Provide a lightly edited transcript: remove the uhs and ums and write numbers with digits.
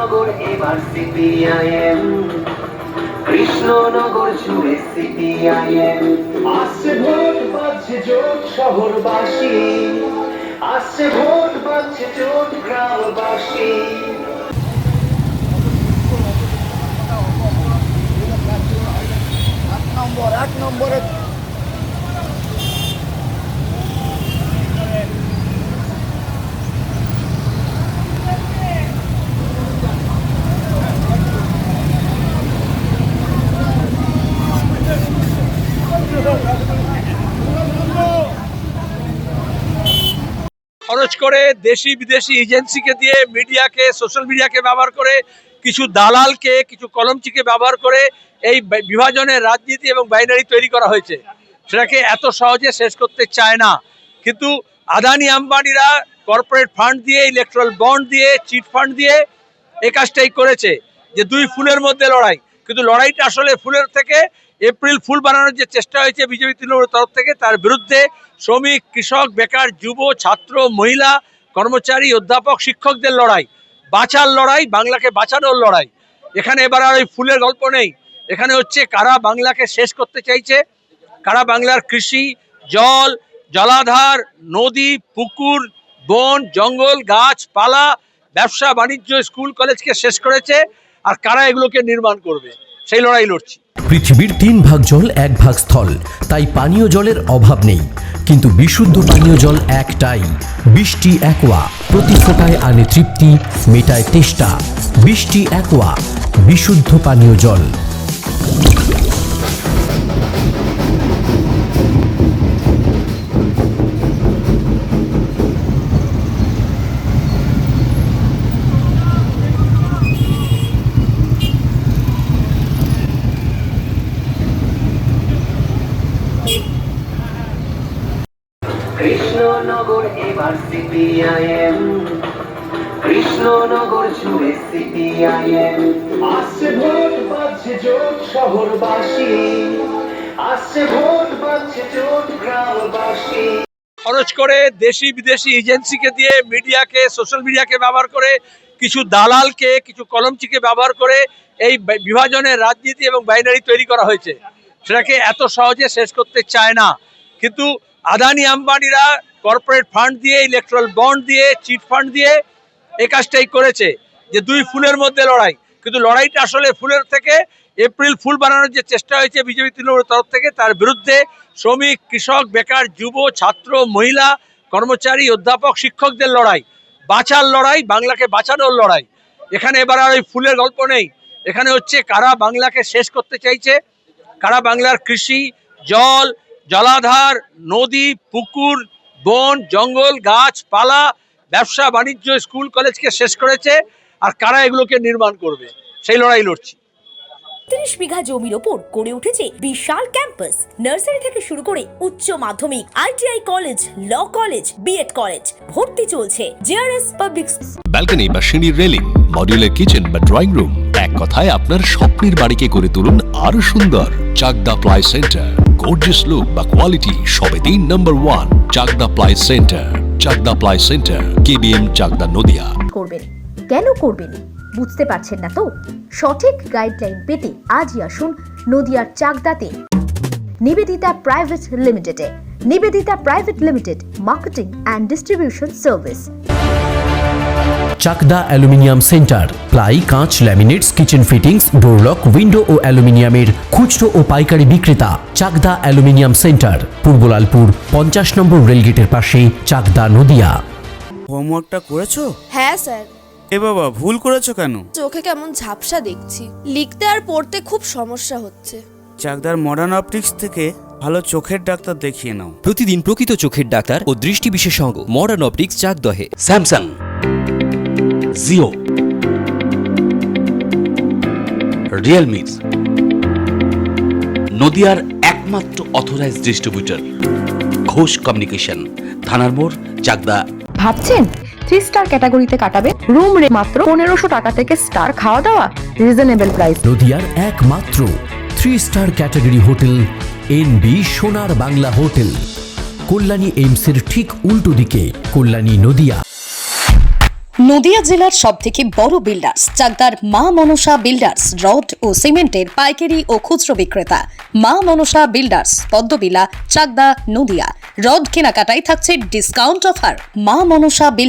কৃষ্ণনগর এবার সিপিআইএম, কৃষ্ণনগর জুড়ে সিপিআইএম। আসছে ভোট বাজছে জোট শহরবাসী, আসছে ভোট বাজছে জোট গ্রামবাসী। এক নম্বরে খরচ করে দেশি বিদেশি এজেন্সিকে দিয়ে মিডিয়াকে, সোশ্যাল মিডিয়াকে ব্যবহার করে, কিছু দালালকে, কিছু কলমচিকে ব্যবহার করে এই বিভাজনের রাজনীতি এবং বাইনারি তৈরি করা হয়েছে। সেটাকে এত সহজে শেষ করতে চায় না, কিন্তু আদানি আম্বানিরা কর্পোরেট ফান্ড দিয়ে, ইলেকট্রাল বন্ড দিয়ে, চিট ফান্ড দিয়ে এই কাজটাই করেছে যে দুই ফুলের মধ্যে লড়াই। কিন্তু লড়াইটা আসলে ফুলের থেকে এপ্রিল ফুল বানানোর যে চেষ্টা হয়েছে বিজেপি তৃণমূলের তরফ থেকে, তার বিরুদ্ধে শ্রমিক, কৃষক, বেকার, যুব, ছাত্র, মহিলা, কর্মচারী, অধ্যাপক, শিক্ষকদের লড়াই, বাঁচার লড়াই, বাংলাকে বাঁচানোর লড়াই। এখানে এবার আর ওই ফুলের গল্প নেই, এখানে হচ্ছে কারা বাংলাকে শেষ করতে চাইছে, কারা বাংলার কৃষি, জল, জলাধার, নদী, পুকুর, বন, জঙ্গল, গাছপালা, ব্যবসা বাণিজ্য, স্কুল কলেজকে শেষ করেছে, আর কারা এগুলোকে নির্মাণ করবে, সেই লড়াই লড়ছি। পৃথিবীর 3 ভাগ জল 1 ভাগ স্থল, তাই পানীয় জলের অভাব নেই। কিন্তু বিশুদ্ধ পানীয় জল একটাই, বৃষ্টি অ্যাকোয়া। প্রতি ফোঁটায় আনে তৃপ্তি, মেটায় তেষ্টা। বৃষ্টি অ্যাকোয়া, বিশুদ্ধ পানীয় জল। কৃষ্ণনগর এবার সিপিআইএম, কৃষ্ণনগর জুড়ে সিপিআইএম। আসছে ভোট বাজছে জোট শহরবাসী, আসছে ভোট বাজছে জোট গ্রামবাসী। খরচ করে দেশি বিদেশি এজেন্সিকে দিয়ে মিডিয়াকে, সোশ্যাল মিডিয়াকে ব্যবহার করে, কিছু দালালকে, কিছু কলমচিকে ব্যবহার করে এই বিভাজনের রাজনীতি এবং বাইনারি তৈরি করা হয়েছে। সেটাকে এত সহজে শেষ করতে চায় না, কিন্তু আদানি আম্বানিরা কর্পোরেট ফান্ড দিয়ে, ইলেকট্রাল বন্ড দিয়ে, চিট ফান্ড দিয়ে এই কাজটাই করেছে যে দুই ফুলের মধ্যে লড়াই। কিন্তু লড়াইটা আসলে ফুলের থেকে এপ্রিল ফুল বানানোর যে চেষ্টা হয়েছে বিজেপি তৃণমূলের তরফ থেকে, তার বিরুদ্ধে শ্রমিক, কৃষক, বেকার, যুব, ছাত্র, মহিলা, কর্মচারী, অধ্যাপক, শিক্ষকদের লড়াই, বাঁচার লড়াই, বাংলাকে বাঁচানোর লড়াই। এখানে এবার আর ওই ফুলের গল্প নেই, এখানে হচ্ছে কারা বাংলাকে শেষ করতে চাইছে, কারা বাংলার কৃষি, জল, জলাধার, নদী, পুকুর, বন, জঙ্গল, গাছপালা, ব্যবসা বাণিজ্য, স্কুল কলেজকে শেষ করেছে, আর কারা এগুলোকে নির্মাণ করবে, সেই লড়াই লড়ছি। 30 বিঘা জমির ওপর গড়ে উঠেছে বিশাল ক্যাম্পাস। নার্সারি থেকে শুরু করে উচ্চ মাধ্যমিক, ITI college, law college, BEd college, ভর্তি চলছে। JRS public. ব্যালকনি বা সিঁড়ির রেলিং, মডিউলার কিচেন বা ড্রয়িং রুম, এক কথায় আপনার স্বপ্নের বাড়িকে করে তুলুন আরো সুন্দর। Chakdah ply centre, gorgeous look বা কোয়ালিটি সবে 3 number 1। Chakdah ply centre, Chakdah ply centre, KBM, Chakdah, Nadia. করবেন কেন করবেন বুঝতে পারছেন না তো? সঠিক গাইডলাইন পেতে আজই আসুন নদিয়ার চাকদাতে নিবেদিতা প্রাইভেট লিমিটেডে। Nivedita private limited, marketing and distribution service. Chakdah aluminium centre, ply, কাঁচ, laminates, kitchen fittings, door lock, window ও অ্যালুমিনিয়ামের খুচরো ও পাইকারি বিক্রেতা। Chakdah aluminium centre, Purbalalpur 50 number রেলগেটের পাশে, চাকদা, নদিয়া। হোমওয়ার্কটা করেছো? হ্যাঁ স্যার। এ বাবা, ভুল করেছো কেন? চোখে কেমন ঝাপসা দেখছি, লিখতে আর পড়তে খুব সমস্যা হচ্ছে। চাকদার মডার্ন অপটিক্স থেকে ভালো চোখের ডাক্তার দেখিয়ে নাও। প্রতিদিন প্রকৃত চোখের ডাক্তার ও দৃষ্টি বিশেষজ্ঞ মডার্ন অপটিক্স, চাকদহে। স্যামসাং, জিও, রিয়েলমি, নদিয়ার একমাত্র অথরাইজড ডিস্ট্রিবিউটর ঘোষ কমিউনিকেশন, থানার মোড়, চাকদা। ভাবছেন 3 স্টার ক্যাটাগরিতে কাটাবে? রুম রে মাত্র 1500 টাকা থেকে স্টার, খাওয়া দাওয়া রিজনেবল প্রাইস। নদিয়ার একমাত্র 3 স্টার ক্যাটাগরি হোটেল এনবি সোনার বাংলা হোটেল, কল্যাণী এইমসের ঠিক উল্টো দিকে, কল্যাণী, নদিয়া। নদিয়া জেলার সবথেকে বড় বিল্ডার্স চাকদার মা মনসা বিল্ডার্স রড ও সিমেন্টের পাইকারি ও খুচরো বিক্রেতা। মা মনসা বিল্ডার্স, পদ্মবিলা, চাকদা, নদিয়া। রড কেনাকাটায় থাকছে ডিসকাউন্ট অফার। মা মনসা বিল্ডার্স।